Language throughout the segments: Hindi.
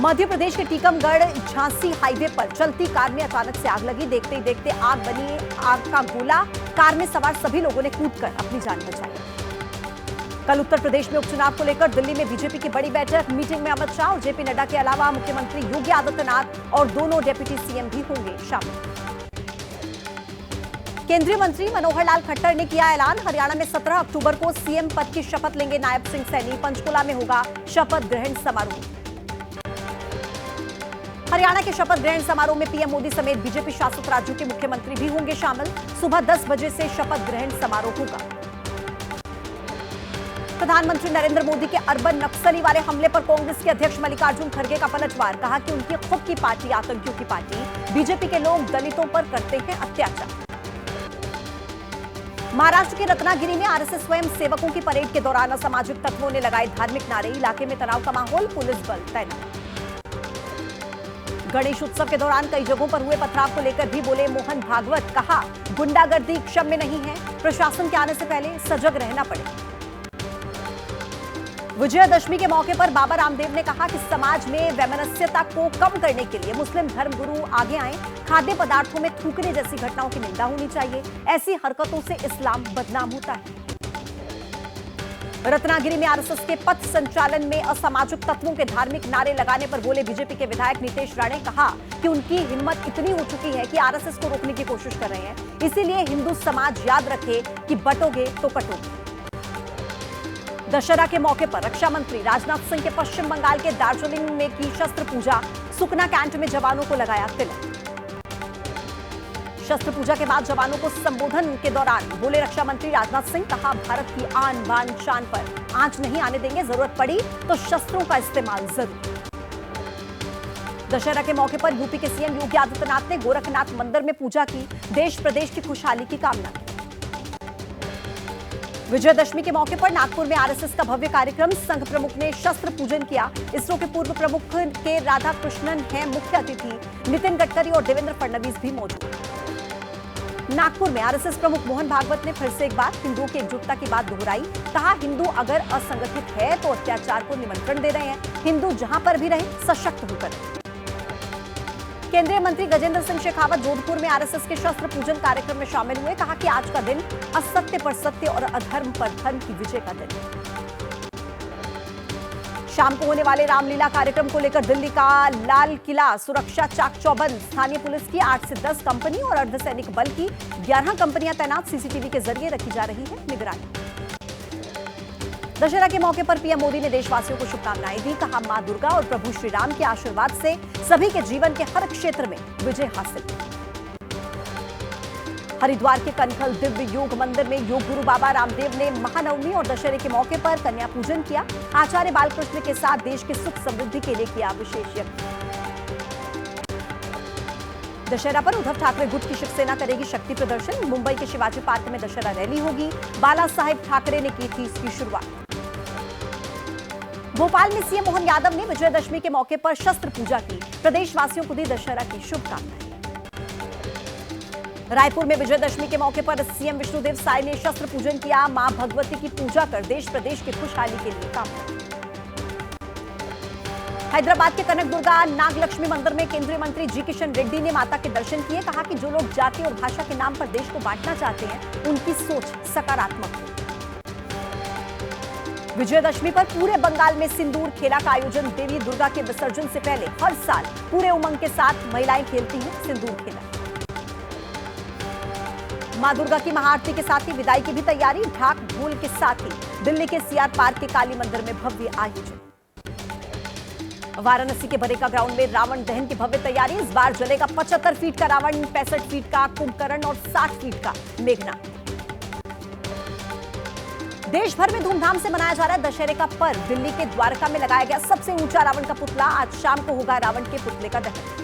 मध्य प्रदेश के टीकमगढ़ झांसी हाईवे पर चलती कार में अचानक से आग लगी। देखते ही देखते आग बनी आग का गोला। कार में सवार सभी लोगों ने कूदकर अपनी जान बचाई। कल उत्तर प्रदेश में उपचुनाव को लेकर दिल्ली में बीजेपी की बड़ी बैठक। मीटिंग में अमित शाह और जेपी नड्डा के अलावा मुख्यमंत्री योगी आदित्यनाथ और दोनों डेप्यूटी सीएम भी होंगे शामिल। केंद्रीय मंत्री मनोहर लाल खट्टर ने किया ऐलान। हरियाणा में 17 अक्टूबर को सीएम पद की शपथ लेंगे नायब सिंह सैनी। पंचकुला में होगा शपथ ग्रहण समारोह। हरियाणा के शपथ ग्रहण समारोह में पीएम मोदी समेत बीजेपी शासित राज्यों के मुख्यमंत्री भी होंगे शामिल। सुबह 10 बजे से शपथ ग्रहण समारोह होगा। प्रधानमंत्री नरेंद्र मोदी के अर्बन नक्सली वाले हमले पर कांग्रेस के अध्यक्ष मल्लिकार्जुन खड़गे का पलटवार। कहा कि उनकी खुद की पार्टी आतंकियों की पार्टी। बीजेपी के लोग दलितों पर करते हैं अत्याचार। महाराष्ट्र के रत्नागिरी में आरएसएस स्वयं सेवकों की परेड के दौरान असामाजिक तत्वों ने लगाए धार्मिक नारे। इलाके में तनाव का माहौल, पुलिस बल तैनात। गणेश उत्सव के दौरान कई जगहों पर हुए पथराव को लेकर भी बोले मोहन भागवत। कहा गुंडागर्दी क्षम्य नहीं है, प्रशासन के आने से पहले सजग रहना पड़े। विजयादशमी के मौके पर बाबा रामदेव ने कहा कि समाज में वैमनस्यता को कम करने के लिए मुस्लिम धर्मगुरु आगे आए। खाद्य पदार्थों में थूकने जैसी घटनाओं की निंदा होनी चाहिए। ऐसी हरकतों से इस्लाम बदनाम होता है। रत्नागिरी में आरएसएस के पथ संचालन में असामाजिक तत्वों के धार्मिक नारे लगाने पर बोले बीजेपी के विधायक नितेश राणे। कहा कि उनकी हिम्मत इतनी हो चुकी है कि आरएसएस को रोकने की कोशिश कर रहे हैं। इसीलिए हिंदू समाज याद रखे कि बटोगे तो कटोगे। दशहरा के मौके पर रक्षा मंत्री राजनाथ सिंह के पश्चिम बंगाल के दार्जिलिंग में की शस्त्र पूजा। सुकना कैंट में जवानों को लगाया तिलक। शस्त्र पूजा के बाद जवानों को संबोधन के दौरान बोले रक्षा मंत्री राजनाथ सिंह। कहा भारत की आन बान शान पर आंच नहीं आने देंगे। जरूरत पड़ी तो शस्त्रों का इस्तेमाल जरूर। दशहरा के मौके पर यूपी के सीएम योगी आदित्यनाथ ने गोरखनाथ मंदिर में पूजा की। देश प्रदेश की खुशहाली की कामना की। विजयादशमी के मौके पर नागपुर में आरएसएस का भव्य कार्यक्रम। संघ प्रमुख ने शस्त्र पूजन किया। इसरो के पूर्व प्रमुख के राधाकृष्णन हैं मुख्य अतिथि। नितिन गडकरी और देवेंद्र फडणवीस भी मौजूद। नागपुर में आरएसएस प्रमुख मोहन भागवत ने फिर से एक बार हिंदुओं की एकजुटता की बात दोहराई। कहा हिंदू अगर असंगठित है तो अत्याचार को निमंत्रण दे रहे हैं। हिंदू जहां पर भी रहे सशक्त होकर। केंद्रीय मंत्री गजेंद्र सिंह शेखावत जोधपुर में आरएसएस के शस्त्र पूजन कार्यक्रम में शामिल हुए। कहा कि आज का दिन असत्य पर सत्य और अधर्म पर धर्म की विजय का दिन है। शाम को होने वाले रामलीला कार्यक्रम को लेकर दिल्ली का लाल किला सुरक्षा चाक चौबंद। स्थानीय पुलिस की 8 से 10 कंपनी और अर्धसैनिक बल की 11 कंपनियां तैनात। सीसीटीवी के जरिए रखी जा रही है निगरानी। दशहरा के मौके पर पीएम मोदी ने देशवासियों को शुभकामनाएं दी। कहा मां दुर्गा और प्रभु श्री राम के आशीर्वाद से सभी के जीवन के हर क्षेत्र में विजय हासिल। हरिद्वार के कनखल दिव्य योग मंदिर में योग गुरु बाबा रामदेव ने महानवमी और दशहरे के मौके पर कन्या पूजन किया। आचार्य बालकृष्ण के साथ देश की सुख समृद्धि के लिए किया विशेष यज्ञ। दशहरा पर उद्धव ठाकरे गुट की शिवसेना करेगी शक्ति प्रदर्शन। मुंबई के शिवाजी पार्क में दशहरा रैली होगी। बाला साहेब ठाकरे ने की थी इसकी शुरुआत। भोपाल में सीएम मोहन यादव ने विजयादशमी के मौके पर शस्त्र पूजा की। प्रदेशवासियों को दी दशहरा की शुभकामनाएं। रायपुर में विजयादशमी के मौके पर सीएम विष्णुदेव साय ने शस्त्र पूजन किया। मां भगवती की पूजा कर देश प्रदेश की खुशहाली के लिए कामना। हैदराबाद के कनकदुर्गा नागलक्ष्मी मंदिर में केंद्रीय मंत्री जी किशन रेड्डी ने माता के दर्शन किए। कहा कि जो लोग जाति और भाषा के नाम पर देश को बांटना चाहते हैं उनकी सोच सकारात्मक है। विजयादशमी पर पूरे बंगाल में सिंदूर खेला का आयोजन। देवी दुर्गा के विसर्जन से पहले हर साल पूरे उमंग के साथ महिलाएं खेलती हैं सिंदूर खेला। मां दुर्गा की महाआरती के साथ ही विदाई की भी तैयारी। ढाक ढोल के साथ ही दिल्ली के सीआर पार्क के काली मंदिर में भव्य आयोजन। वाराणसी के बरेका ग्राउंड में रावण दहन की भव्य तैयारी। इस बार जलेगा 75 फीट का रावण, 65 फीट का कुंभकर्ण और 60 फीट का मेघनाद। देश भर में धूमधाम से मनाया जा रहा है दशहरे का पर्व। दिल्ली के द्वारका में लगाया गया सबसे ऊंचा रावण का पुतला। आज शाम को होगा रावण के पुतले का दहन।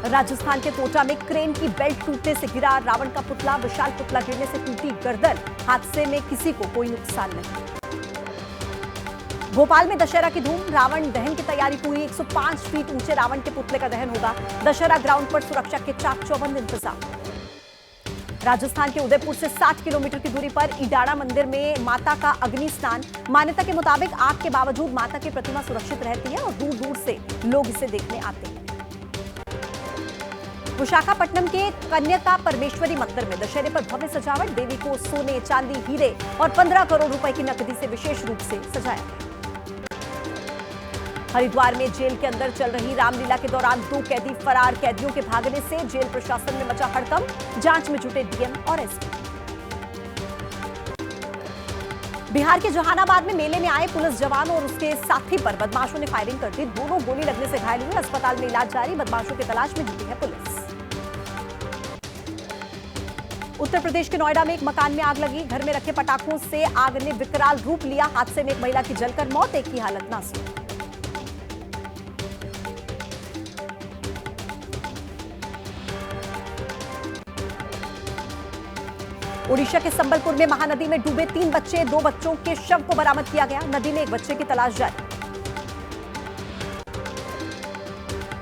राजस्थान के कोटा में क्रेन की बेल्ट टूटने से गिरा रावण का पुतला। विशाल पुतला गिरने से टूटी गर्दन। हादसे में किसी को कोई नुकसान नहीं। भोपाल में दशहरा की धूम। रावण दहन की तैयारी पूरी। 105 फीट ऊंचे रावण के पुतले का दहन होगा। दशहरा ग्राउंड पर सुरक्षा के चाक चौबंद इंतजाम। राजस्थान के उदयपुर से 60 किलोमीटर की दूरी पर इडाड़ा मंदिर में माता का अग्नि स्नान। मान्यता के मुताबिक आग के बावजूद माता की प्रतिमा सुरक्षित रहती है और दूर दूर से लोग इसे देखने आते हैं। विशाखापट्टनम के कन्यका परमेश्वरी मंदिर में दशहरे पर भव्य सजावट। देवी को सोने, चांदी, हीरे और 15 करोड़ रुपए की नकदी से विशेष रूप से सजाया। हरिद्वार में जेल के अंदर चल रही रामलीला के दौरान 2 कैदी फरार। कैदियों के भागने से जेल प्रशासन में मचा हड़कंप। जांच में जुटे डीएम और एसपी। बिहार के जहानाबाद में मेले में आए पुलिस जवान और उसके साथी पर बदमाशों ने फायरिंग कर दी। दोनों गोली लगने से घायल हुए। अस्पताल में इलाज जारी। बदमाशों की तलाश में जुटी है पुलिस। उत्तर प्रदेश के नोएडा में एक मकान में आग लगी। घर में रखे पटाखों से आग ने विकराल रूप लिया। हादसे में एक महिला की जलकर मौत, एक की हालत नाजुक। ओडिशा के संबलपुर में महानदी में डूबे 3 बच्चे। 2 बच्चों के शव को बरामद किया गया। नदी में एक बच्चे की तलाश जारी।